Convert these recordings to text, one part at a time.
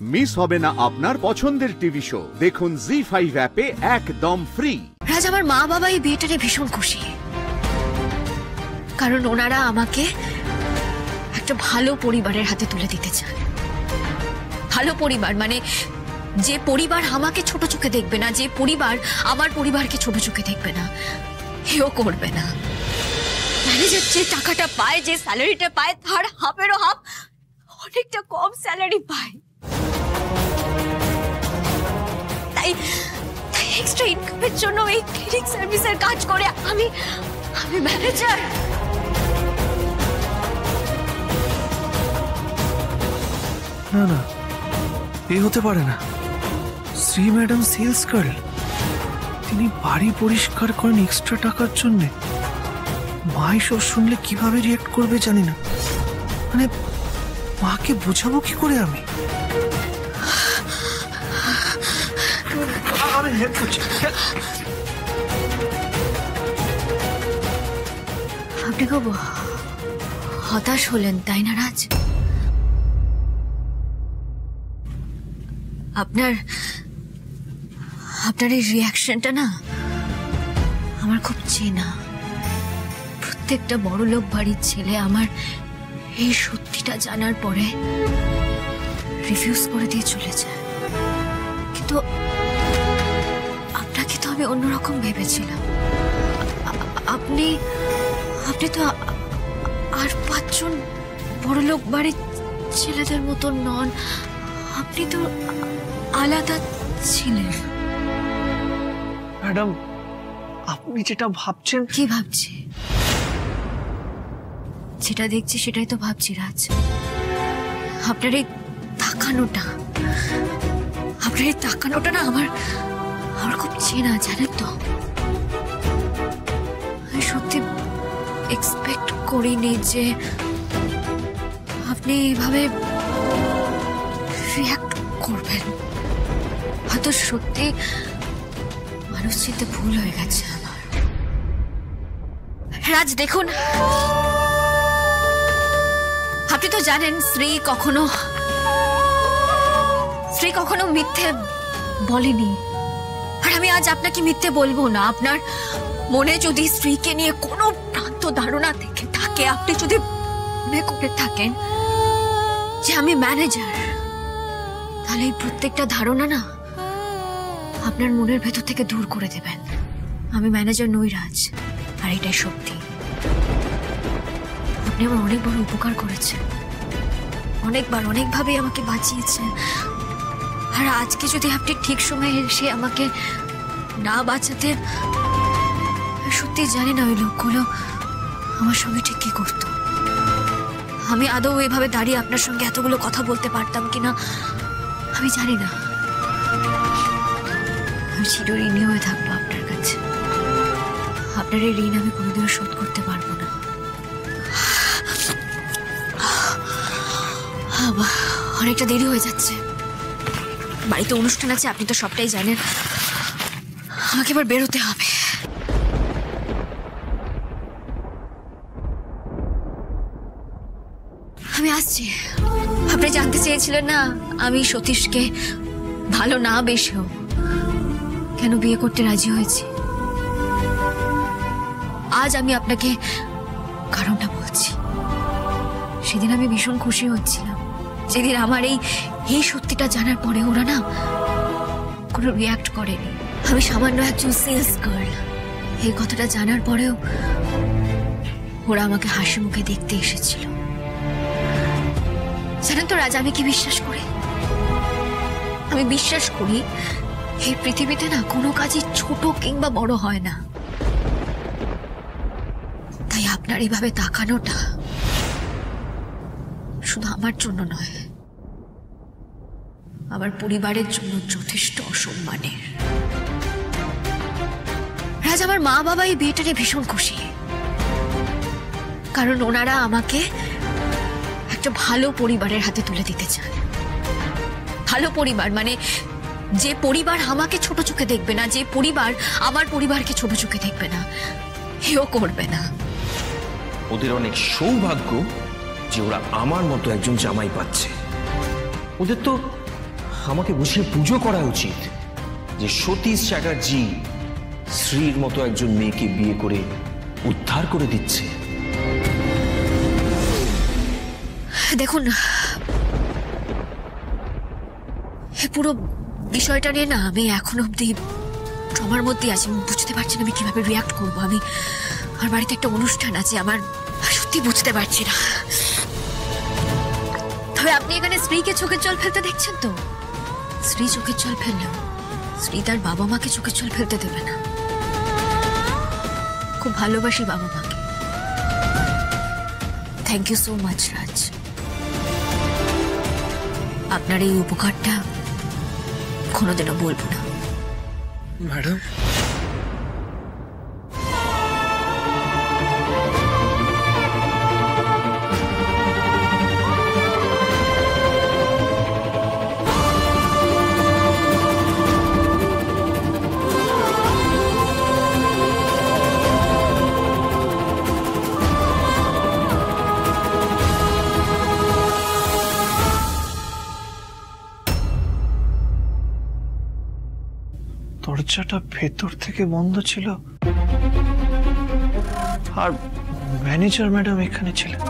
Miss হবে না আপনার পছন্দের টিভি শো। দেখুন জি5 অ্যাপে একদম ফ্রি। রাজ, আমার মা বাবা এই বিয়েটা নিয়ে ভীষণ খুশি, কারণ ওনারা আমাকে একটা ভালো পরিবারের হাতে তুলে দিতে চান। ভালো পরিবার মানে যে পরিবার আমাকে ছোট চোখে দেখবে না, যে পরিবার আমার পরিবারকে ছোট চোখে দেখবে না, এও করবে না। ম্যানেজার যে টাকাটা পায়, যে স্যালারিটা পায়, তার হাফেরও হাফ অনেকটা কম স্যালারি পায়। তাই এক্সট্রা ইনকামের জন্য এই ক্লিনিক সার্ভিসের কাজ করে আমি ম্যানেজার। না না, এ হতে পারে না। শ্রী ম্যাডাম সেলস গার্ল, তিনি বাড়ি পরিষ্কার করেন এক্সট্রা টাকার জন্য। মা এসব শুনলে কিভাবে রিয়েক্ট করবে জানি না। মানে মাকে বোঝাবো কি করে আমি? আমি হেল্প করছি। আপনি খুব হতাশ হলেন তাই না রাজ? আপনার এই রিয়াকশনটা না আমার খুব চেনা। প্রত্যেকটা বড়লোক বাড়ির ছেলে আমার এই সত্যিটা জানার পরে রিফিউজ করে দিয়ে চলে যায়, কিন্তু আপনাকে তো আমি অন্যরকম ভেবেছিলাম। আপনি তো আর 5 জন বড়লোক বাড়ির ছেলেদের মতো নন। আপনি তো আলাদা ছিলেন। ম্যাডাম, আপনি যেটা ভাবছেন। কি ভাবছি? যেটা দেখছি সেটাই তো ভাবছি রাজ। আপনার এই তাকানোটা না আমার খুব চেনা, জানেন তো। আমি সত্যি এক্সপেক্ট করিনি যে আপনি এইভাবে রিঅ্যাক্ট করবেন। হয়তো সত্যি মানুষ চিনতে ভুল হয়ে গেছে আমার। রাজ দেখুন, আপনি তো জানেন শ্রী কখনো মিথ্যে বলেনি। আর আমি আজ আপনাকে মিথ্যে বলবো না। আপনার মনে যদি স্ত্রীকে নিয়ে কোনো ভ্রান্ত ধারণা থেকে থাকে, আপনি যদি মনে করে থাকেন যে আমি ম্যানেজার, তাহলে এই প্রত্যেকটা ধারণা না আপনার মনের ভেতর থেকে দূর করে দেবেন। আমি ম্যানেজার নই রাজ, আর এটাই সত্যি। আপনি আমার অনেক বড় উপকার করেছেন, অনেকভাবে আমাকে বাঁচিয়েছেন। আর আজকে যদি আপনি ঠিক সময়ে এসে আমাকে না বাঁচাতে, সত্যি জানি না ওই লোকগুলো আমার সঙ্গে ঠিক কি করতো। আমি আদৌ এভাবে দাঁড়িয়ে আপনার সঙ্গে এতগুলো কথা বলতে পারতাম কিনা আমি জানি না। আমি চিরঋণী হয়ে থাকবো আপনার কাছে। আপনার এই ঋণ আমি কোনোদিনও শোধ করতে পারবো না। অনেকটা দেরি হয়ে যাচ্ছে, বাড়িতে অনুষ্ঠান আছে, আপনি তো সবটাই জানেন। আমাকে এবার বেরোতে হবে। আমি আসছি। আপনি জানতে চেয়েছিলেন না আমি সতীশকে ভালো না বেশেও কেন বিয়ে করতে রাজি হয়েছি। আজ আমি আপনাকে কারণটা বলছি। সেদিন আমি ভীষণ খুশি হচ্ছিলাম, যেদিন আমার এই সত্যিটা জানার পরে ওরা না কোনো রিঅ্যাক্ট করেনি। আমি সামান্য একজন সেলস গার্ল, এই কথাটা জানার পরেও ওরা আমাকে হাসি মুখে দেখতে এসেছিল। জানেন তো রাজা, আমি কি বিশ্বাস করি? আমি বিশ্বাস করি এই পৃথিবীতে না কোনো কাজই ছোট কিংবা বড় হয় না। তাই আপনার এইভাবে তাকানোটা শুধু আমার জন্য নয়, আমার পরিবারের জন্য যথেষ্ট অসম্মানের। রাজ, আমার মা বাবা এই বিয়েটা নিয়ে ভীষণ খুশি, কারণ ওনারা আমাকে একটা ভালো পরিবারের হাতে তুলে দিতে চান। ভালো পরিবার মানে যে পরিবার আমাকে ছোট চোখে দেখবে না, যে পরিবার আমার পরিবারকে ছোট চোখে দেখবে না, এও করবে না। ওদের অনেক সৌভাগ্য যে ওরা আমার মতো একজন জামাই পাচ্ছে। ওদের তো আমাকে বুঝিয়ে পুজো করা উচিত যে সতীশ চ্যাটার্জি শ্রীর মতো একজন মেয়েকে বিয়ে করে উদ্ধার করে দিচ্ছে। দেখুন, এই পুরো বিষয়টা নিয়ে না আমি এখন অব্দি ট্রমার মধ্যে আছি। আমি বুঝতে পারছি না আমি কিভাবে রিয়াক্ট করবো। আমার বাড়িতে একটা অনুষ্ঠান আছে, আমার সত্যি বুঝতে পারছি না। তবে আপনি এখানে স্ত্রীকে চোখের জল ফেলতে দেখছেন তো? স্ত্রী চোখের জল ফেললেও স্ত্রী তার বাবা মাকে চোখের জল ফেলতে দেবে না। খুব ভালোবাসি বাবা মাকে। থ্যাংক ইউ সো মাচ রাজ। আপনার এই উপকারটা কোনোদিনও বলবো না। ম্যাডাম, দরজাটা ভেতর থেকে বন্ধ ছিল আর ম্যানেজার ম্যাডাম এখানে ছিলেন,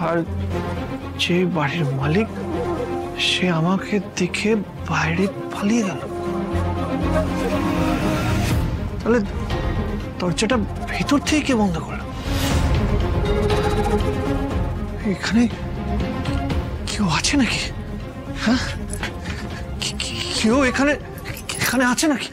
আর যে বাড়ির মালিক সে আমাকে দেখে বাইরে পালিয়ে গেল। তাহলে দরজাটা ভেতর থেকে কে বন্ধ করলো? এখানে কেউ আছে নাকি? হ্যাঁ, কেউ এখানে এখানে আছে নাকি?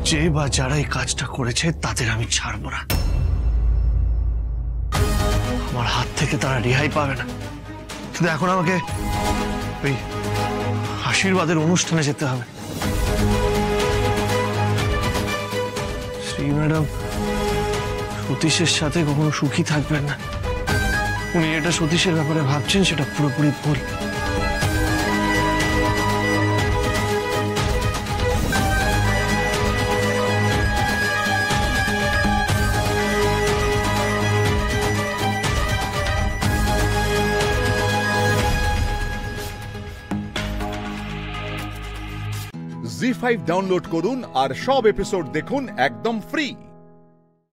যে বা যারা এই কাজটা করেছে তাদের আমি ছাড়বো না। আমার হাত থেকে তারা রেহাই পাবে না। কিন্তু এখন আমাকে ওই আশীর্বাদের অনুষ্ঠানে যেতে হবে। শ্রী ম্যাডাম সতীশের সাথে কখনো সুখী থাকবেন না। উনি এটা সতীশের ব্যাপারে ভাবছেন সেটা পুরোপুরি ভুল। জি5 ডাউনলোড করুন আর সব এপিসোড দেখুন একদম ফ্রি।